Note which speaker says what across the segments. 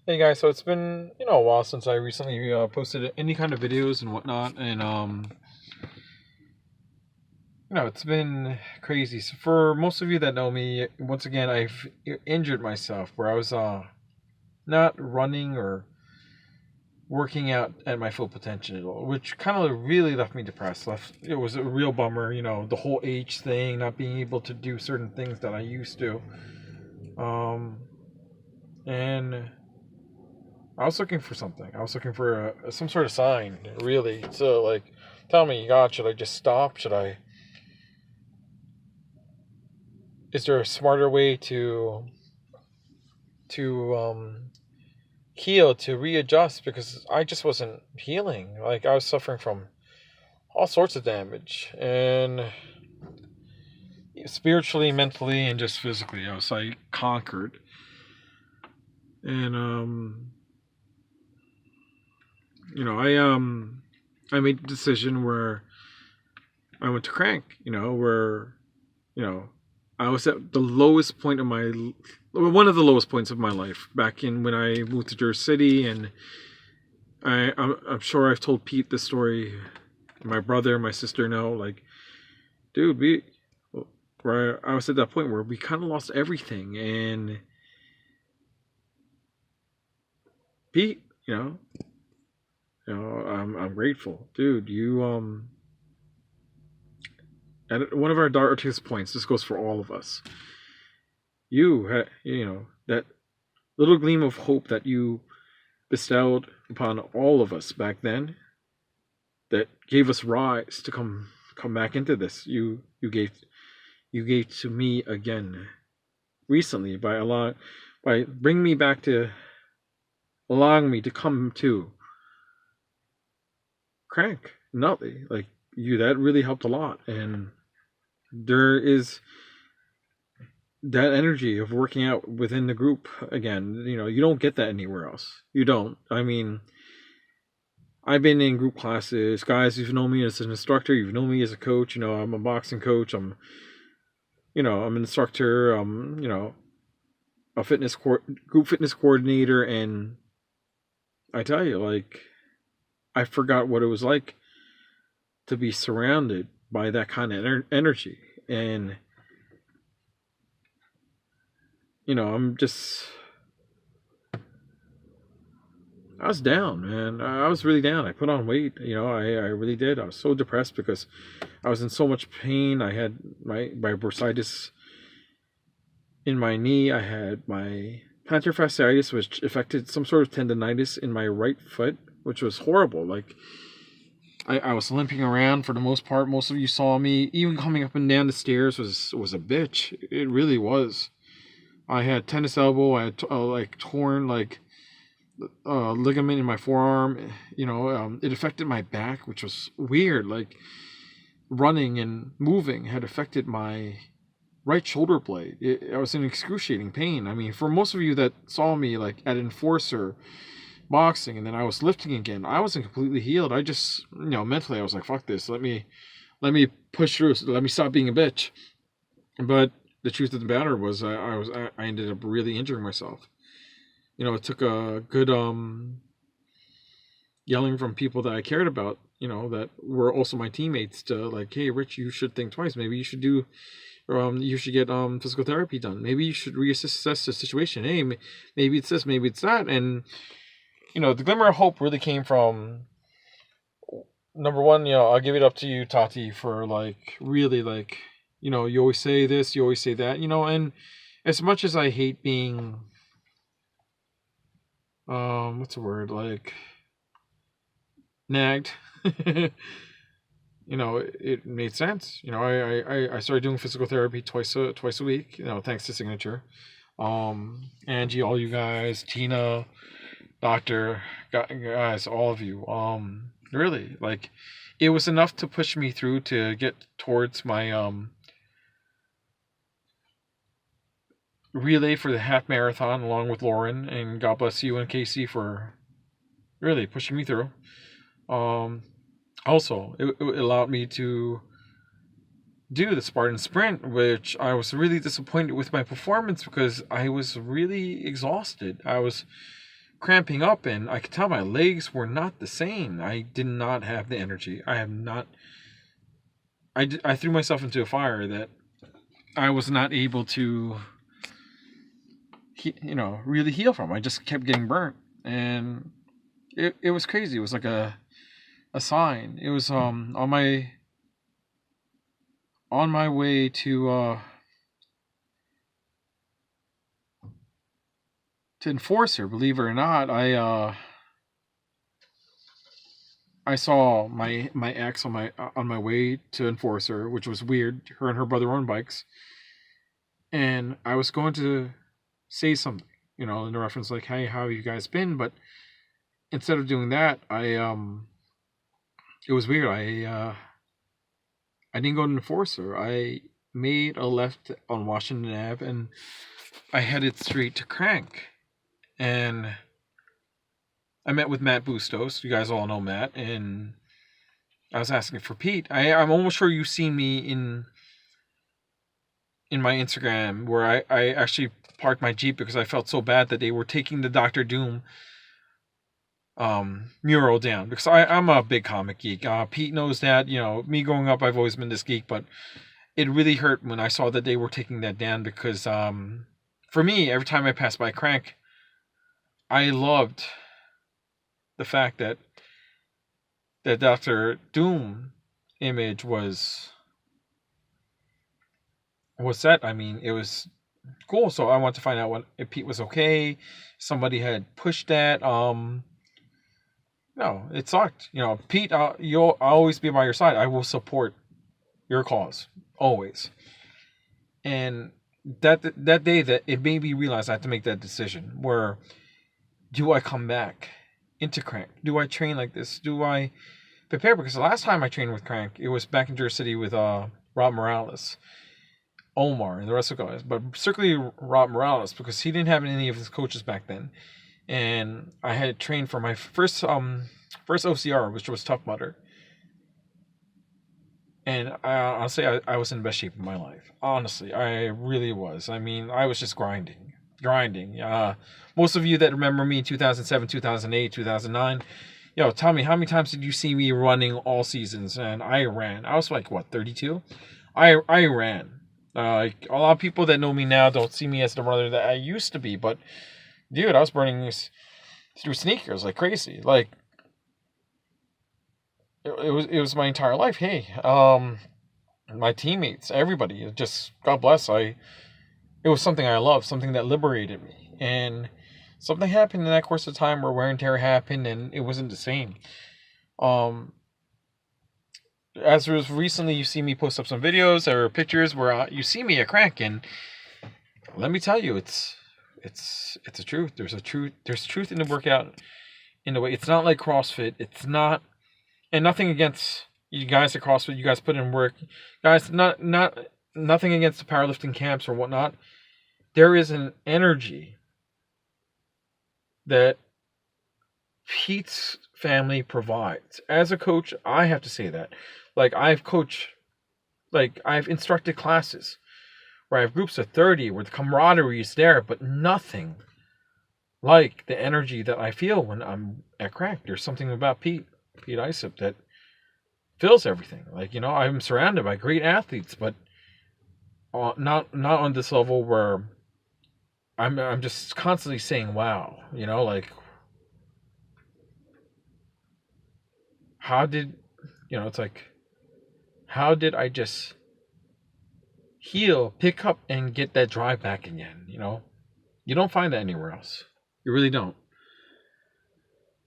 Speaker 1: Hey guys, so it's been a while since I recently posted any kind of videos and whatnot, and it's been crazy. So for most of you that know me, once again I've injured myself where I was not running or working out at my full potential, which kind of really left me depressed. It was a real bummer, the whole age thing, not being able to do certain things that I used to, um, and I was looking for something. I was looking for some sort of sign, really. So, like, tell me, God, should I just stop? Should I? Is there a smarter way to heal, to readjust? Because I just wasn't healing. Like, I was suffering from all sorts of damage, and spiritually, mentally, and just physically, I was like conquered. And I made a decision where I went to crank. Where you know, I was at the lowest point of one of the lowest points of my life back in when I moved to Jersey City, and I'm sure I've told Pete this story. My brother, my sister know, like, dude, where I was at that point where we kind of lost everything, and Pete, I'm grateful, dude. At one of our darkest points, this goes for all of us. You had, that little gleam of hope that you bestowed upon all of us back then, that gave us rise to come back into this. You gave to me again recently by bringing me back to allowing me to come to crank Nutley. Like, that really helped a lot, and there is that energy of working out within the group again. You don't get that anywhere else. You don't. I mean, I've been in group classes, guys. You've known me as an instructor. You've known me as a coach. I'm a boxing coach. I'm an instructor. A group fitness coordinator, and I tell you, like, I forgot what it was like to be surrounded by that kind of energy, and I'm just. I was down, man. I was really down. I put on weight. I really did. I was so depressed because I was in so much pain. I had my bursitis in my knee. I had my plantar fasciitis, which affected some sort of tendonitis in my right foot, which was horrible. Like, I was limping around for the most part. Most of you saw me. Even coming up and down the stairs was a bitch. It really was. I had tennis elbow. I had torn ligament in my forearm. It affected my back, which was weird. Like, running and moving had affected my right shoulder blade. I was in excruciating pain. I mean, for most of you that saw me like at Enforcer boxing, and then I was lifting again, I wasn't completely healed. I just, mentally I was like, fuck this. Let me push through. Let me stop being a bitch. But the truth of the matter was, I ended up really injuring myself. It took a good yelling from people that I cared about, that were also my teammates, to like, hey, Rich, you should think twice. Maybe you should you should get physical therapy done. Maybe you should reassess the situation. Hey, maybe it's this, maybe it's that. And the glimmer of hope really came from, number one, I'll give it up to you, Tati, for like really, like, you always say this, you always say that, and as much as I hate being what's the word, like, nagged, it made sense. I started doing physical therapy twice a week, thanks to Signature. Angie, all you guys, Tina, Doctor, guys, all of you. Really, like, it was enough to push me through to get towards my relay for the half marathon along with Lauren, and God bless you and Casey for really pushing me through. Also, it allowed me to do the Spartan Sprint, which I was really disappointed with my performance because I was really exhausted. I was cramping up, and I could tell my legs were not the same. I did not have the energy. I have not. I threw myself into a fire that I was not able to, really heal from. I just kept getting burnt, and it was crazy. It was like a sign. It was on my way to Enforcer. Believe it or not, I saw my ex on my way to Enforcer, which was weird. Her and her brother own bikes, and I was going to say something, in the reference like, "Hey, how have you guys been?" But instead of doing that, it was weird. I didn't go to Enforcer. I made a left on Washington Ave, and I headed straight to Crank, and I met with Matt Bustos. You guys all know Matt, and I was asking for Pete. I'm almost sure you've seen me in my Instagram where I actually parked my Jeep because I felt so bad that they were taking the Doctor Doom mural down, because I'm a big comic geek. Pete knows that. Me growing up, I've always been this geek, but it really hurt when I saw that they were taking that down, because for me, every time I passed by Crank, I loved the fact that Doctor Doom image was set. I mean, it was cool. So I wanted to find out if Pete was okay. Somebody had pushed that. No, it sucked. Pete, I'll always be by your side. I will support your cause always. And that day, that it made me realize I had to make that decision. Where do I come back into Crank? Do I train like this? Do I prepare? Because the last time I trained with Crank, it was back in Jersey City with Rob Morales, Omar, and the rest of the guys. But particularly Rob Morales, because he didn't have any of his coaches back then. And I had trained for my first OCR, which was Tough Mudder. And honestly, I was in the best shape of my life. Honestly, I really was. I mean, I was just grinding. Most of you that remember me in 2007, 2008, 2009, tell me, how many times did you see me running all seasons? And I ran. I was like, what, 32? I ran. A lot of people that know me now don't see me as the runner that I used to be, but dude, I was burning through sneakers like crazy. Like, it was my entire life. Hey, my teammates, everybody, just God bless. It was something I loved, something that liberated me, and something happened in that course of time where wear and tear happened, and it wasn't the same. As was recently, you see me post up some videos or pictures where you see me at Crank, and let me tell you, it's a truth. There's truth in the workout, in the way. It's not like CrossFit. It's not, and nothing against you guys at CrossFit. You guys put in work, guys. Nothing against the powerlifting camps or whatnot. There is an energy that Pete's family provides. As a coach, I have to say that. Like, I've instructed classes where I have groups of 30 where the camaraderie is there, but nothing like the energy that I feel when I'm at Crank. There's something about Pete Isop that fills everything. Like, I'm surrounded by great athletes, but not on this level where I'm just constantly saying, wow, like, how did, it's like, how did I just heal, pick up, and get that drive back again? You don't find that anywhere else. You really don't.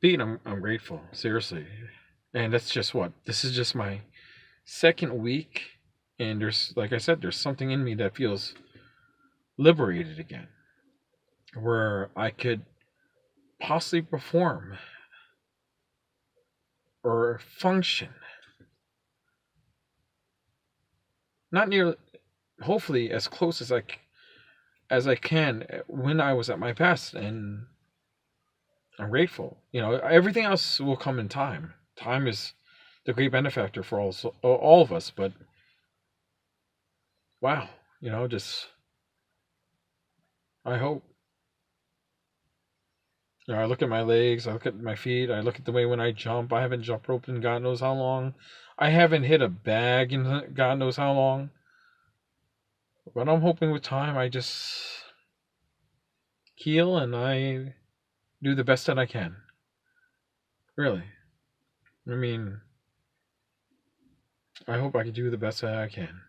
Speaker 1: Pete, I'm grateful, seriously. And that's just this is just my second week, and there's, like I said, there's something in me that feels liberated again, where I could possibly perform or function, not near, hopefully as close as I can when I was at my best. And I'm grateful. Everything else will come in time. Time is the great benefactor for all of us. But wow, just, I hope You know, I look at my legs, I look at my feet, I look at the way when I jump. I haven't jump roped in God knows how long. I haven't hit a bag in God knows how long. But I'm hoping with time I just heal and I do the best that I can. Really. I mean, I hope I can do the best that I can.